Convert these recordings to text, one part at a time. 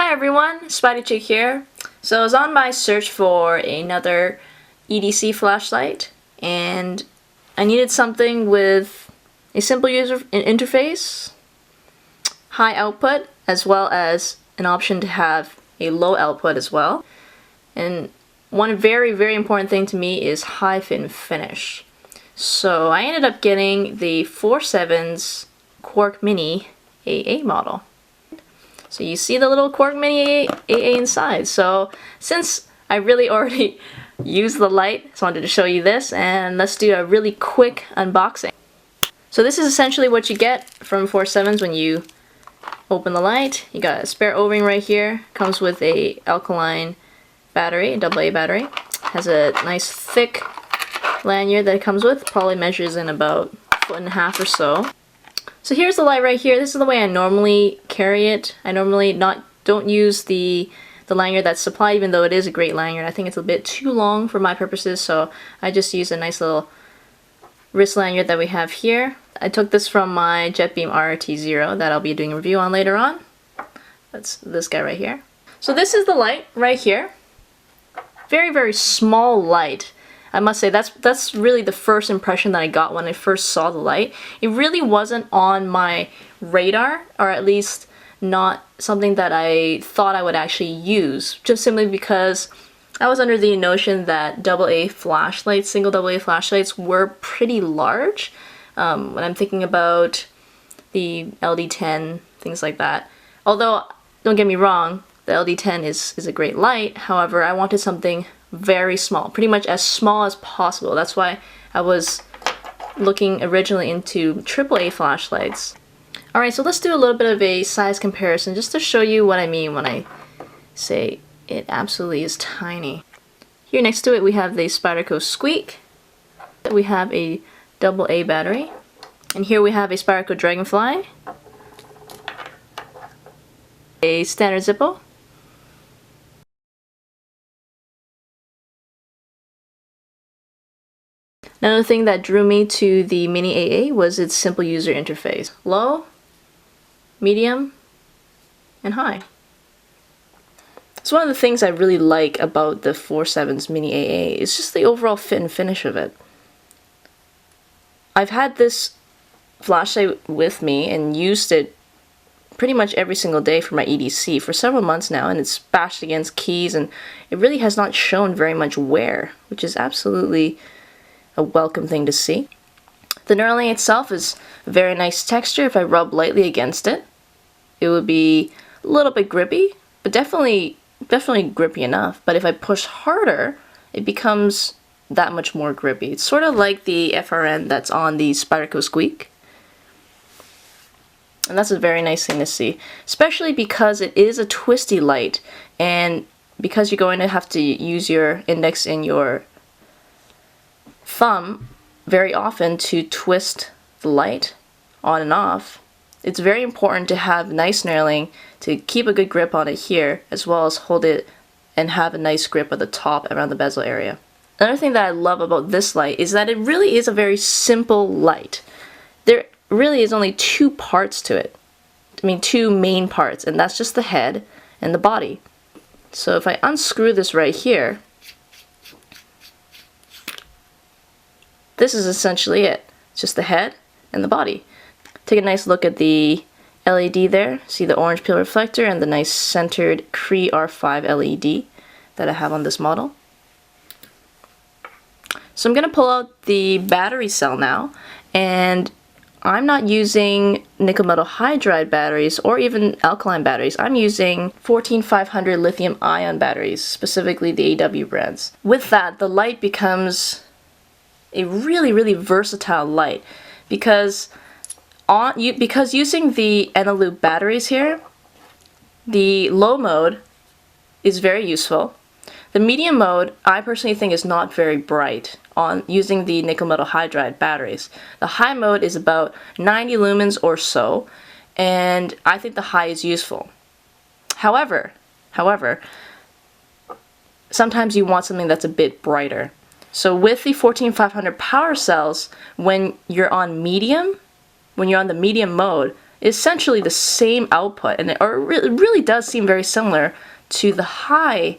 Hi everyone, spydiechick here. So I was on my search for another EDC flashlight and I needed something with a simple user interface, high output, as well as an option to have a low output as well. And one very important thing to me is high fit and finish. So I ended up getting the 4Sevens Quark Mini AA model. So you see the little Quark Mini AA inside. So since I really already used the light, I just wanted to show you this, and let's do a really quick unboxing. So this is essentially what you get from 4Sevens when you open the light. You got a spare O-ring right here. Comes with a alkaline battery, a AA battery. Has a nice thick lanyard that it comes with. Probably measures in about 1.5 feet or so. So here's the light right here. This is the way I normally carry it. I normally don't use the lanyard that's supplied, even though it is a great lanyard. I think it's a bit too long for my purposes, so I just use a nice little wrist lanyard that we have here. I took this from my JetBeam RRT0 that I'll be doing a review on later on. That's this guy right here. So this is the light right here. Very small light. I must say that's really the first impression that I got when I first saw the light. It really wasn't on my radar, or at least not something that I thought I would actually use, just simply because I was under the notion that AA flashlights, single AA flashlights, were pretty large. When I'm thinking about the LD10, things like that. Although, don't get me wrong, the LD10 is a great light. However, I wanted something very small, pretty much as small as possible. That's why I was looking originally into AAA flashlights. Alright, so let's do a little bit of a size comparison just to show you what I mean when I say it absolutely is tiny. Here next to it we have the Spyderco Squeak. We have a AA battery. And here we have a Spyderco Dragonfly. A standard Zippo. Another thing that drew me to the Mini AA was its simple user interface. Low, medium, and high. It's one of the things I really like about the 4Sevens Mini AA. It's just the overall fit and finish of it. I've had this flashlight with me and used it pretty much every single day for my EDC for several months now, and it's bashed against keys, and it really has not shown very much wear, which is absolutely a welcome thing to see. The knurling itself is a very nice texture. If I rub lightly against it, it would be a little bit grippy, but definitely grippy enough. But if I push harder, it becomes that much more grippy. It's sort of like the FRN that's on the Spyderco Squeak. And that's a very nice thing to see, especially because it is a twisty light, and because you're going to have to use your index and your thumb very often to twist the light on and off. It's very important to have nice knurling to keep a good grip on it here, as well as hold it and have a nice grip at the top around the bezel area. Another thing that I love about this light is that it really is a very simple light. There really is only two parts to it. I mean, two main parts, and that's just the head and the body. So if I unscrew this right here, this is essentially it. It's just the head and the body. Take a nice look at the LED there. See the orange peel reflector and the nice centered Cree R5 LED that I have on this model. So I'm going to pull out the battery cell now, and I'm not using nickel metal hydride batteries or even alkaline batteries. I'm using 14500 lithium ion batteries, specifically the AW brands. With that, the light becomes a really versatile light because using the Eneloop batteries here, the low mode is very useful. The medium mode, I personally think, is not very bright on using the nickel metal hydride batteries. The high mode is about 90 lumens or so, and I think the high is useful. However, sometimes you want something that's a bit brighter. So with the 14500 power cells, when you're on the medium mode, essentially the same output, and it really does seem very similar to the high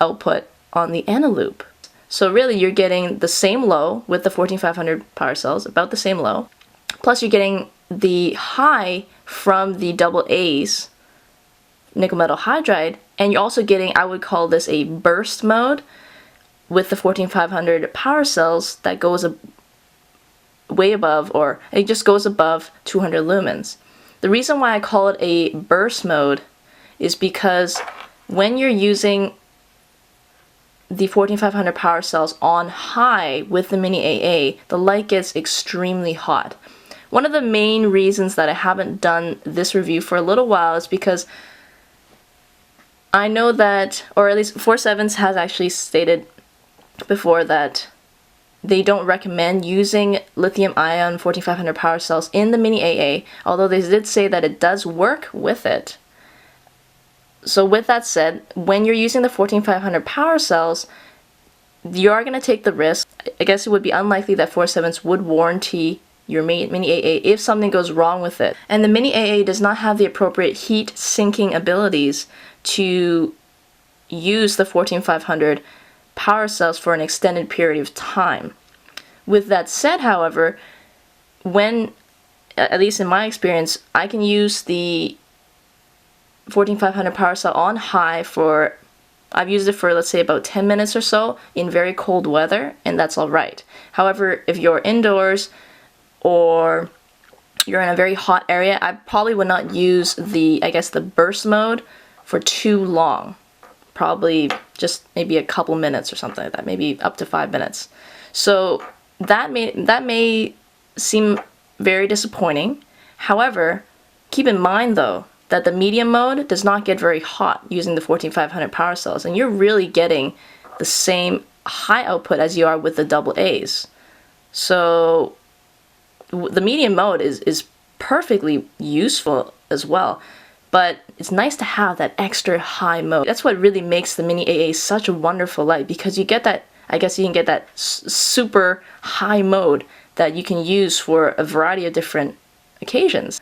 output on the analoop. So really you're getting the same low with the 14500 power cells, about the same low, plus you're getting the high from the double A's nickel metal hydride, and you're also getting, I would call this a burst mode with the 14500 power cells that goes way above, or it just goes above 200 lumens. The reason why I call it a burst mode is because when you're using the 14500 power cells on high with the Mini AA, the light gets extremely hot. One of the main reasons that I haven't done this review for a little while is because I know that, or at least 4Sevens has actually stated before that they don't recommend using lithium-ion 14500 power cells in the Mini AA, although they did say that it does work with it. So with that said, when you're using the 14500 power cells, you are going to take the risk. I guess it would be unlikely that 4Sevens would warranty your Mini AA if something goes wrong with it. And the Mini AA does not have the appropriate heat sinking abilities to use the 14500 power cells for an extended period of time. With that said, however, when, at least in my experience, I can use the 14500 power cell on high for, I've used it for, let's say, about 10 minutes or so in very cold weather, and that's alright. However, if you're indoors or you're in a very hot area, I probably would not use the, I guess, the burst mode for too long. Probably just maybe a couple minutes or something like that, maybe up to 5 minutes. So that may seem very disappointing. However, keep in mind though that the medium mode does not get very hot using the 14500 power cells, and you're really getting the same high output as you are with the double A's. So the medium mode is perfectly useful as well, but it's nice to have that extra high mode. That's what really makes the Mini AA such a wonderful light, because you get that, I guess you can get that super high mode that you can use for a variety of different occasions.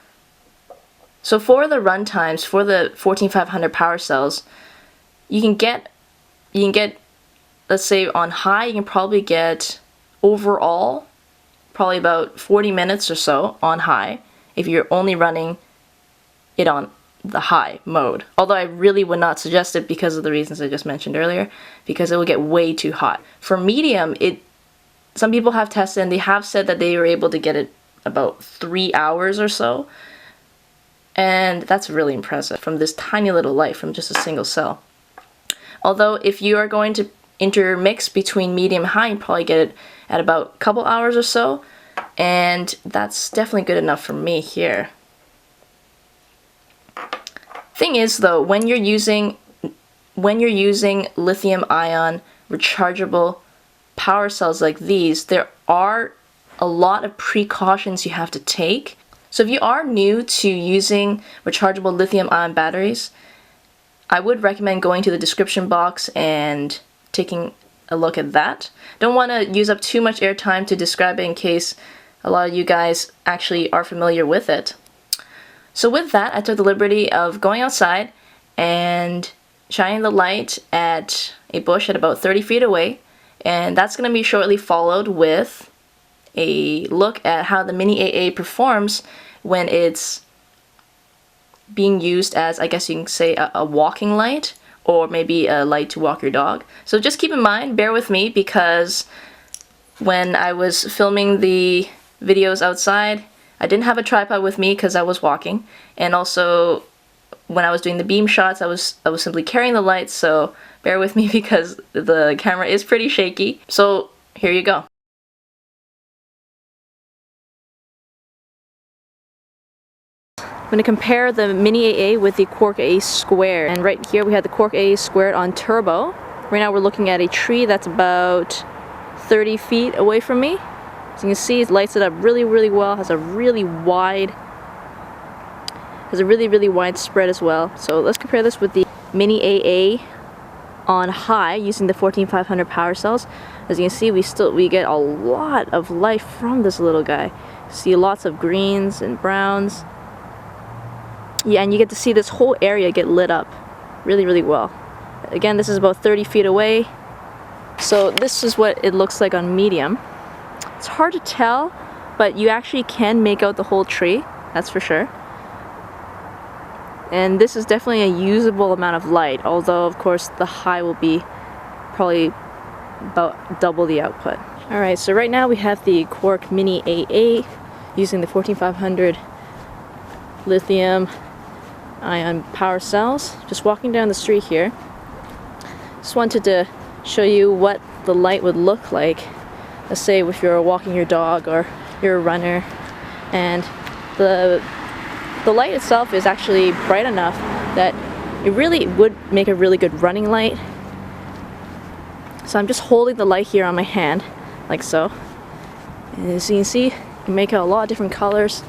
So for the runtimes, for the 14500 power cells, you can get, let's say on high, you can probably get overall probably about 40 minutes or so on high if you're only running it on the high mode. Although I really would not suggest it because of the reasons I just mentioned earlier, because it will get way too hot. For medium, some people have tested and they have said that they were able to get it about 3 hours or so. And that's really impressive from this tiny little light from just a single cell. Although if you are going to intermix between medium and high, you probably get it at about a couple hours or so, and that's definitely good enough for me here. Thing is though, when you're using lithium-ion rechargeable power cells like these, there are a lot of precautions you have to take. So if you are new to using rechargeable lithium-ion batteries, I would recommend going to the description box and taking a look at that. Don't want to use up too much airtime to describe it in case a lot of you guys actually are familiar with it. So with that, I took the liberty of going outside and shining the light at a bush at about 30 feet away, and that's going to be shortly followed with a look at how the Mini AA performs when it's being used as, I guess you can say, a walking light, or maybe a light to walk your dog. So just keep in mind, bear with me, because when I was filming the videos outside, I didn't have a tripod with me because I was walking, and also when I was doing the beam shots, I was simply carrying the lights, so bear with me because the camera is pretty shaky. So here you go. I'm going to compare the Mini AA with the Quark AA Squared, and right here we have the Quark AA Squared on turbo. Right now we're looking at a tree that's about 30 feet away from me. As you can see, it lights it up really well, has a really wide spread as well. So let's compare this with the Mini AA on high using the 14500 power cells. As you can see, we get a lot of light from this little guy. See lots of greens and browns. Yeah, and you get to see this whole area get lit up really, really well. Again, this is about 30 feet away. So this is what it looks like on medium. It's hard to tell, but you actually can make out the whole tree, that's for sure. And this is definitely a usable amount of light, although of course the high will be probably about double the output. Alright, so right now we have the Quark Mini AA using the 14500 lithium ion power cells. Just walking down the street here. Just wanted to show you what the light would look like. Let's say if you're walking your dog or you're a runner, and the light itself is actually bright enough that it really would make a really good running light. So I'm just holding the light here on my hand, like so. And as you can see, you can make out a lot of different colors,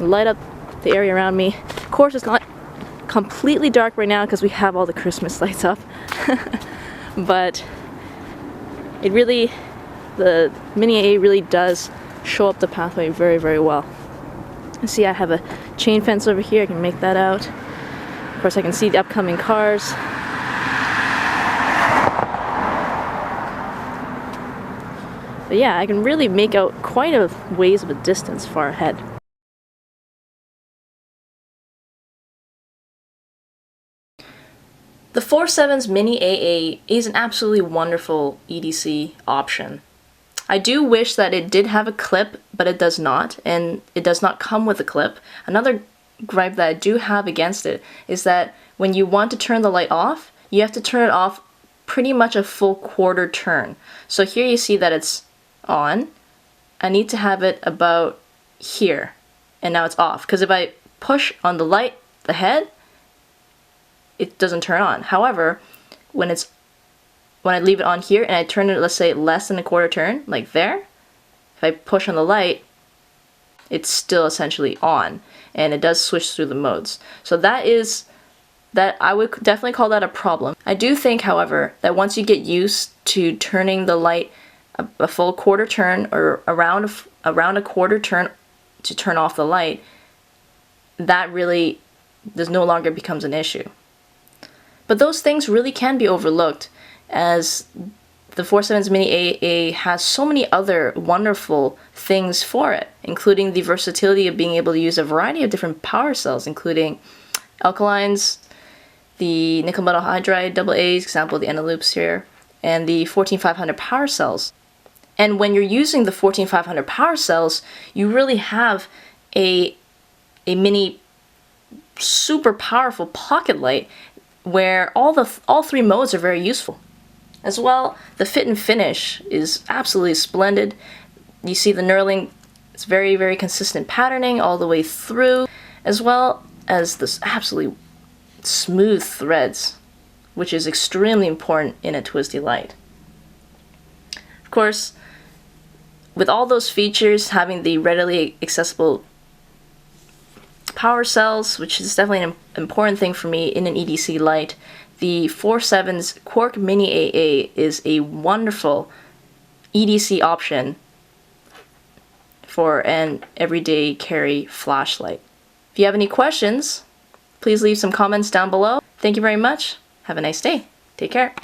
light up the area around me. Of course, it's not completely dark right now because we have all the Christmas lights up. But it really, the Mini AA really does show up the pathway very, very well. See, I have a chain fence over here. I can make that out. Of course, I can see the upcoming cars. But yeah, I can really make out quite a ways of a distance far ahead. The 4Sevens Mini AA is an absolutely wonderful EDC option. I do wish that it did have a clip, but it does not, and it does not come with a clip. Another gripe that I do have against it is that when you want to turn the light off, you have to turn it off pretty much a full quarter turn. So here you see that it's on. I need to have it about here, and now it's off, because if I push on the light, the head, it doesn't turn on. However, when I leave it on here and I turn it, let's say less than a quarter turn, like there, if I push on the light, it's still essentially on, and it does switch through the modes. So that I would definitely call that a problem. I do think, however, that once you get used to turning the light a full quarter turn or around a quarter turn to turn off the light, that really no longer becomes an issue. But those things really can be overlooked, as the 4Sevens Mini AA has so many other wonderful things for it, including the versatility of being able to use a variety of different power cells, including alkalines, the nickel metal hydride AA's, example the Eneloops here, and the 14500 power cells. And when you're using the 14500 power cells, you really have a mini super powerful pocket light where all three modes are very useful. As well, the fit and finish is absolutely splendid. You see the knurling, it's very, very consistent patterning all the way through, as well as this absolutely smooth threads, which is extremely important in a twisty light. Of course, with all those features, having the readily accessible power cells, which is definitely an important thing for me in an EDC light, the 4Sevens Quark Mini AA is a wonderful EDC option for an everyday carry flashlight. If you have any questions, please leave some comments down below. Thank you very much. Have a nice day. Take care.